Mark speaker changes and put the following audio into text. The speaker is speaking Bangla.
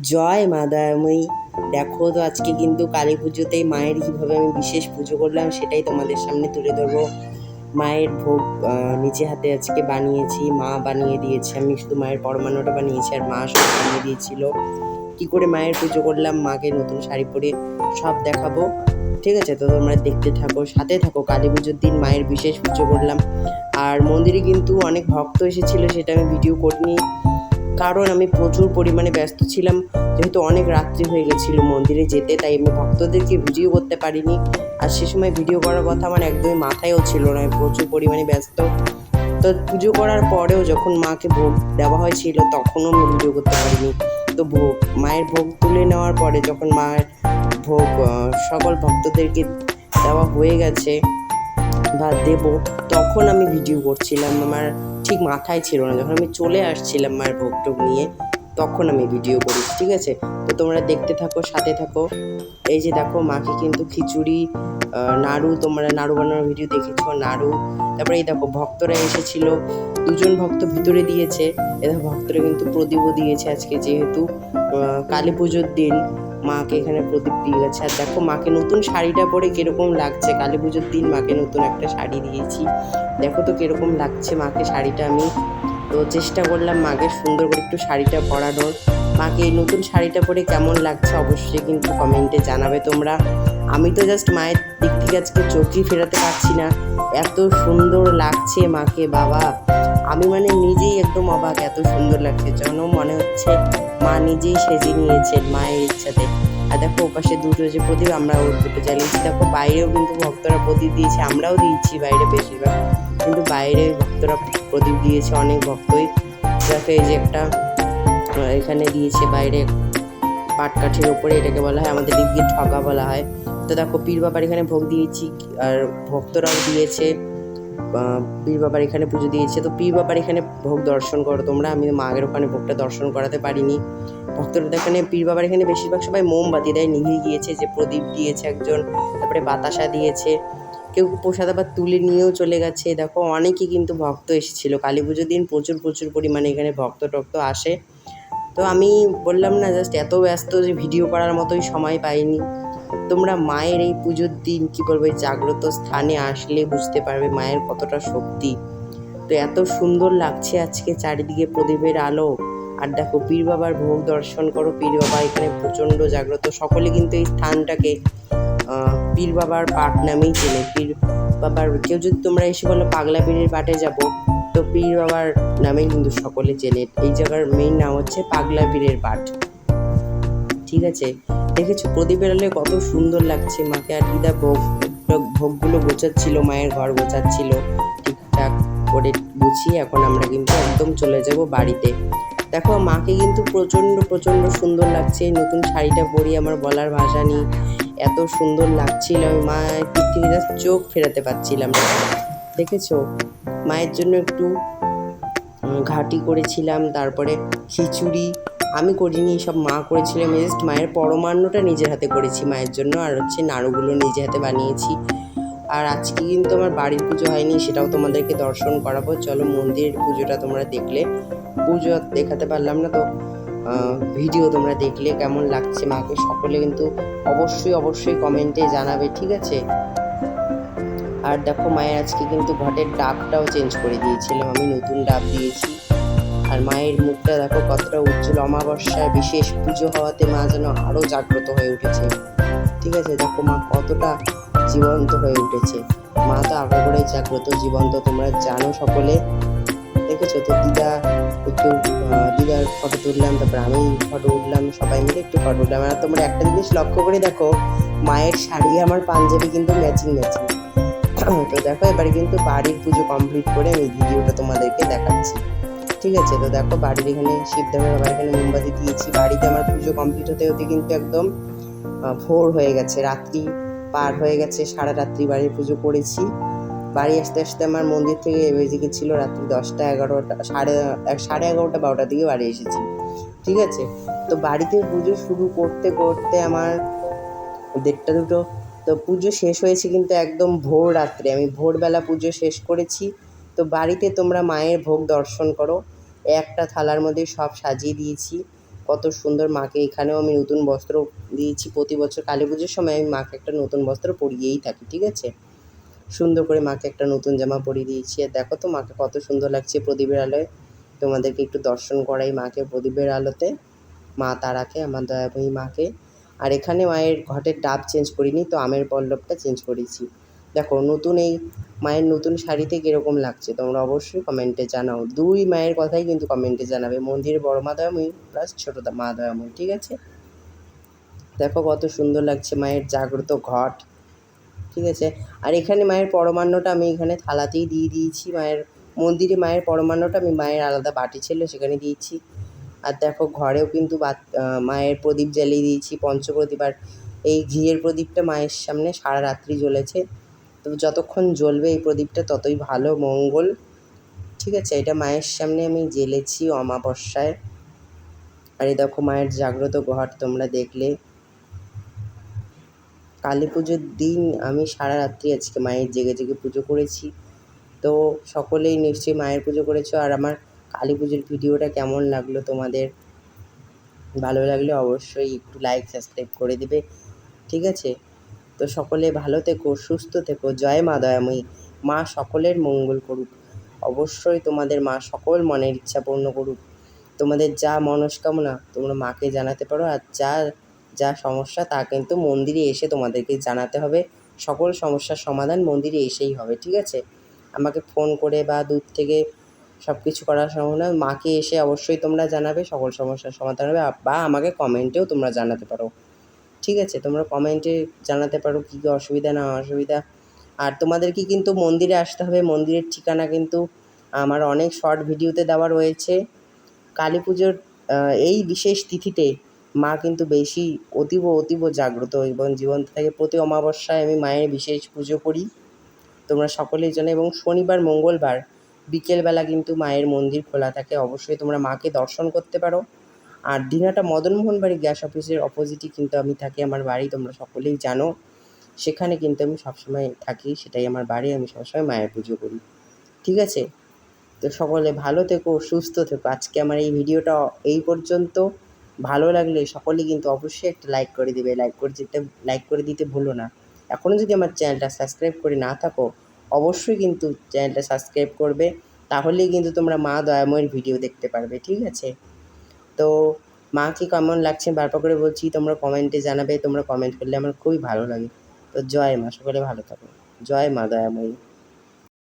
Speaker 1: জয় মা দয়াময়ী। দেখো তো আজকে কিন্তু কালী পুজোতেই মায়ের কীভাবে আমি বিশেষ পুজো করলাম সেটাই তোমাদের সামনে তুলে ধরবো। মায়ের ভোগ নিজে হাতে আজকে বানিয়েছি, মা বানিয়ে দিয়েছে, আমি শুধু মায়ের পরমান্নটা বানিয়েছি আর মা সব বানিয়ে দিয়েছিল। কি করে মায়ের পুজো করলাম, মাকে নতুন শাড়ি পরে সব দেখাবো। ঠিক আছে, তো তোমরা দেখতে থাকো, সাথে থাকো। কালী পুজোর দিন মায়ের বিশেষ পুজো করলাম। আর মন্দিরে কিন্তু অনেক ভক্ত এসেছিলো, সেটা আমি ভিডিও করিনি, কারণ আমি প্রচুর পরিমাণে ব্যস্ত ছিলাম, যেহেতু অনেক রাত্রি হয়ে গেছিলো মন্দিরে যেতে, তাই আমি ভক্তদেরকে ভিডিও করতে পারিনি। আর সে সময় ভিডিও করার কথা আমার একদমই মাথায়ও ছিল না, আমি প্রচুর পরিমাণে ব্যস্ত। তো পুজো করার পরেও যখন মাকে ভোগ দেওয়া হয়েছিল তখনও আমি ভিডিও করতে পারিনি। তো মায়ের ভোগ তুলে নেওয়ার পরে যখন মায়ের ভোগ সকল ভক্তদেরকে দেওয়া হয়ে গেছে বা দেব, তখন আমি ভিডিও করছিলাম। আমার ঠিক মাথায় ছিল না, যখন আমি চলে আসছিলাম মায়ের ভোগটোগ নিয়ে তখন আমি ভিডিও করেছি। ঠিক আছে, তো তোমরা দেখতে থাকো, সাথে থাকো। এই যে দেখো, মাকে কিন্তু খিচুড়ি, নাড়ু, তোমরা নাড়ু বানানোর ভিডিও দেখেছো, নাড়ু। তারপরে এই দেখো ভক্তরা এসেছিল, দুজন ভক্ত ভিতরে দিয়েছে। এদের ভক্তরা কিন্তু প্রদীপও দিয়েছে আজকে, যেহেতু কালী পুজোর দিন মাকে এখানে প্রদীপ দিয়ে গেছে। আর দেখো মাকে নতুন শাড়িটা পরে কিরকম লাগছে, কালী পুজোর দিন মাকে নতুন একটা শাড়ি দিয়েছি। দেখো তো কিরকম লাগছে মাকে শাড়িটা। আমি তো চেষ্টা করলাম মাকে সুন্দর করে একটু শাড়িটা পরানোর। মাকে এই নতুন শাড়িটা পরে কেমন লাগছে অবশ্যই কিন্তু কমেন্টে জানাবে তোমরা। আমি তো জাস্ট মায়ের দিক থেকে আজকে চোখই ফেরাতে পারছি না, এত সুন্দর লাগছে মাকে বাবা। আমি মানে নিজেই একদম অবাক, এত সুন্দর লাগছে, যেন মনে হচ্ছে মা নিজেই সেজে নিয়েছেন মায়ের ইচ্ছাতে। আর দেখো ওপাশে দুটো যে প্রদীপ, আমরা ওর দুটো জ্বালিয়েছি। দেখো বাইরেও কিন্তু ভক্তরা প্রদীপ দিয়েছে, আমরাও দিয়েছি বাইরে বেশিরভাগ, কিন্তু বাইরে ভক্তরা প্রদীপ দিয়েছে অনেক ভক্তই। দেখো এই যে একটা এখানে দিয়েছে বাইরে পাটকাঠির ওপরে, এটাকে বলা হয় আমাদের দিক দিয়ে ঠগা বলা হয়। তো দেখো পীর বাবার এখানে ভোগ দিয়েছি আর ভক্তরাও দিয়েছে, পীর বাবার এখানে পুজো দিয়েছে। তো পীর বাবার এখানে ভোগ দর্শন করো তোমরা, আমি মায়ের ওখানে ভোগটা দর্শন করাতে পারিনি। ভক্তরা এখানে পীর বাবার এখানে বেশিরভাগ সবাই মোমবাতি দেয়, নিভে গিয়েছে, যে প্রদীপ দিয়েছে একজন, তারপরে বাতাসা দিয়েছে, কেউ প্রসাদ আবার তুলে নিয়েও চলে গেছে। দেখো অনেকেই কিন্তু ভক্ত এসেছিলো কালী পুজোর দিন, প্রচুর পরিমাণে এখানে ভক্ত টক্ত আসে। তো আমি বললাম না, জাস্ট এত ব্যস্ত যে ভিডিও করার মতোই সময় পাইনি। তোমরা মায়ের এই পুজোর দিন কী বলবো, জাগ্রত স্থানে আসলে বুঝতে পারবে মায়ের কতটা শক্তি। তো এত সুন্দর লাগছে আজকে চারিদিকে প্রদীপের আলো। আর দেখো পীর বাবার ভোগ দর্শন করো, পীর বাবা এখানে প্রচণ্ড জাগ্রত। সকলে কিন্তু এই স্থানটাকে পীর বাবার পাট নামেই চেনে। পীর বাবার কেউ যদি তোমরা এসে বলো পাগলা পীরের পাটে যাব, তো পীর বাবার নামেই কিন্তু সকলে চেনে। এই জায়গার মেইন নাম হচ্ছে পাগলা পীরের পাট। ঠিক আছে, দেখেছো প্রদীপের আলোয় কত সুন্দর লাগছে মাকে। আর দিদা ভোগগুলো গোছাচ্ছিল, মায়ের ঘর গোছাচ্ছিল ঠিকঠাক করে গুছিয়ে। এখন আমরা কিন্তু একদম চলে যাব বাড়িতে। দেখো মাকে কিন্তু প্রচণ্ড সুন্দর লাগছে, নতুন শাড়িটা পরি, আমার বলার ভাষা নেই, এত সুন্দর লাগছিল। আমি মায়ের দিক থেকে জাস্ট চোখ ফেরাতে পারছিলাম না। দেখেছো, মায়ের জন্য একটু ঘাটি করেছিলাম, তারপরে খিচুড়ি আমি করিনি, সব মা করেছিল। আমি জাস্ট মায়ের পরমান্নটা নিজের হাতে করেছি মায়ের জন্য, আর হচ্ছে নাড়ুগুলো নিজে হাতে বানিয়েছি। আর আজকে কিন্তু আমার বাড়ির পুজো হয়নি, সেটাও তোমাদেরকে দর্শন করাবো। চলো মন্দিরের পুজোটা তোমরা দেখলে, পুজো দেখাতে পারলাম না, তো ভিডিও তোমরা দেখলে কেমন লাগছে মাকে সকলে কিন্তু অবশ্যই কমেন্টে জানাবে। ঠিক আছে, আর দেখো মায়ের আজকে কিন্তু ঘটের ডাবটাও চেঞ্জ করে দিয়েছিলাম, আমি নতুন ডাব দিয়েছি। আর মায়ের মুখটা দেখো কতটা উজ্জ্বল, অমাবস্যায় বিশেষ পুজো হওয়াতে মা যেন আরও জাগ্রত হয়ে উঠেছে। ঠিক আছে, দেখো মা কতটা জীবন্ত হয়ে উঠেছে। মা তো আগে করেই জাগ্রত, জীবন্ত, তোমরা জানো সকলে। দেখেছো তো, দিদার ফটো তুললাম, তারপর আমি ফটো উঠলাম, সবাই মিলে একটু ফটো উঠলাম। আর তোমরা একটা জিনিস লক্ষ্য করে দেখো, মায়ের শাড়ি আমার পাঞ্জাবি কিন্তু ম্যাচিং। তো দেখো এবারে কিন্তু বাড়ির পুজো কমপ্লিট করে আমি ভিডিওটা তোমাদেরকে দেখাচ্ছি। ঠিক আছে, তো দেখো বাড়ির এখানে শিবধামের আবার এখানে মোমবাতি দিয়েছি। বাড়িতে আমার পুজো কমপ্লিট হতে কিন্তু একদম ভোর হয়ে গেছে, রাত্রি পার হয়ে গেছে, সারা রাত্রি বাড়ির পুজো করেছি। বাড়ি আসতে আমার মন্দির থেকে বেজে গেছিলো রাত্রি 10টা 11টা, সাড়ে 11টা 12টার দিকে বাড়ি এসেছি। ঠিক আছে, তো বাড়িতে পুজো শুরু করতে আমার 1:30 2টো, তো পুজো শেষ হয়েছে কিন্তু একদম ভোর রাত্রে, আমি ভোরবেলা পুজো শেষ করেছি। তো বাড়িতে তোমরা মায়ের ভোগ দর্শন করো, একটা থালার মধ্যে সব সাজিয়ে দিয়েছি, কত সুন্দর মাকে এখানেও আমি নতুন বস্ত্র দিয়েছি। প্রতি বছর কালী পুজোর সময় আমি মাকে একটা নতুন বস্ত্র পরিয়েই থাকি, ঠিক আছে। সুন্দর করে মাকে একটা নতুন জামা পরিয়ে দিয়েছি। আর দেখো তো মাকে কত সুন্দর লাগছে প্রদীপের আলোয়। তোমাদেরকে একটু দর্শন করাই মাকে প্রদীপের আলোতে, মা তারাকে, আমার দয়াময়ী মাকে। আর এখানে মায়ের ঘটের ডাব চেঞ্জ করিনি, তো আমের পল্লবটা চেঞ্জ করেছি। দেখো নতুন এই মায়ের নতুন শাড়িতে কীরকম লাগছে তোমরা অবশ্যই কমেন্টে জানাও। দুই মায়ের কথাই কিন্তু কমেন্টে জানাবে, মন্দিরের বড় মা দয়াময়ী প্লাস ছোটো মা দয়াময়ী, ঠিক আছে। দেখো কত সুন্দর লাগছে মায়ের জাগ্রত ঘট, ঠিক আছে। আর এখানে মায়ের পরমান্নটা আমি এখানে থালাতেই দিয়ে দিয়েছি। মায়ের মন্দিরে মায়ের পরমান্নটা আমি মায়ের আলাদা বাটি ছিল সেখানে দিয়েছি। আর দেখো ঘরেও কিন্তু মায়ের প্রদীপ জ্বালিয়ে দিয়েছি, পঞ্চপ্রদীপ। আর এই ঘিয়ের প্রদীপটা মায়ের সামনে সারা রাত্রি জ্বলেছে। তো যতক্ষণ জ্বলবে এই প্রদীপটা ততই ভালো মঙ্গল, ঠিক আছে। এটা মায়ের সামনে আমি জ্বেলেছি অমাবস্যায়। আর এই দেখো মায়ের জাগ্রত ঘট তোমরা দেখলে। কালী পুজোর দিন আমি সারা রাত্রি আজকে মায়ের জেগে জেগে পুজো করেছি। তো সকলেই নিশ্চয়ই মায়ের পুজো করেছো। আর আমার কালী পুজোর ভিডিওটা কেমন লাগলো তোমাদের? ভালো লাগলে অবশ্যই একটু লাইক সাবস্ক্রাইব করে দিবে, ঠিক আছে। তো সকলে ভালো থেকো, সুস্থ থেকো। জয় মা দয়াময়ী। মা সকলের মঙ্গল করুক। অবশ্যই তোমাদের মা সকল মনের ইচ্ছা পূর্ণ করুক। তোমাদের যা মনস্কামনা তোমরা মাকে জানাতে পারো। আর যা যা সমস্যা তা কিন্তু মন্দিরে এসে তোমাদেরকে জানাতে হবে। সকল সমস্যার সমাধান মন্দিরে এসেই হবে, ঠিক আছে। আমাকে ফোন করে বা দূর থেকে সব কিছু করার সম্ভব নয়। মাকে এসে অবশ্যই তোমরা জানাবে, সকল সমস্যার সমাধান হবে। বা আমাকে কমেন্টেও তোমরা জানাতে পারো, ঠিক আছে। তোমরা কমেন্টে জানাতে পারো কী কী অসুবিধা না অসুবিধা। আর তোমাদেরকে কিন্তু মন্দিরে আসতে হবে। মন্দিরের ঠিকানা কিন্তু আমার অনেক শর্ট ভিডিওতে দেওয়া রয়েছে। কালী পুজোর এই বিশেষ তিথিতে মা কিন্তু বেশি অতীব জাগ্রত এবং জীবন্ত থাকে। প্রতি অমাবস্যায় আমি মায়ের বিশেষ পুজো করি, তোমরা সকলেই জানো। এবং শনিবার মঙ্গলবার বিকেলবেলা কিন্তু মায়ের মন্দির খোলা থাকে। অবশ্যই তোমরা মাকে দর্শন করতে পারো। আর দিনহাটা মদনমোহন বাড়ি গ্যাস অফিসের অপোজিটই কিন্তু আমি থাকি, আমার বাড়ি তোমরা সকলেই জানো। সেখানে কিন্তু আমি সবসময় থাকি, সেটাই আমার বাড়ি। আমি সবসময় মায়ের পুজো করি, ঠিক আছে। তো সকলে ভালো থেকো, সুস্থ থেকো। আজকে আমার এই ভিডিওটা এই পর্যন্ত। ভালো লাগলে সকলে কিন্তু অবশ্যই একটা লাইক করে দিবে, লাইক করে দিতে ভুলো না। এখনও যদি আমার চ্যানেলটা সাবস্ক্রাইব করে না থাকো অবশ্যই কিন্তু চ্যানেলটা সাবস্ক্রাইব করবে, তাহলেই কিন্তু তোমরা মা দয়াময়ের ভিডিও দেখতে পারবে, ঠিক আছে। তো মাকে কেমন লাগছে বারবার করে বলছি, তোমরা কমেন্টে জানাবে। তোমরা কমেন্ট করলে আমার খুবই ভালো লাগে। তো জয় মা, সকলে ভালো থাকো। জয় মা দয়াময়ী।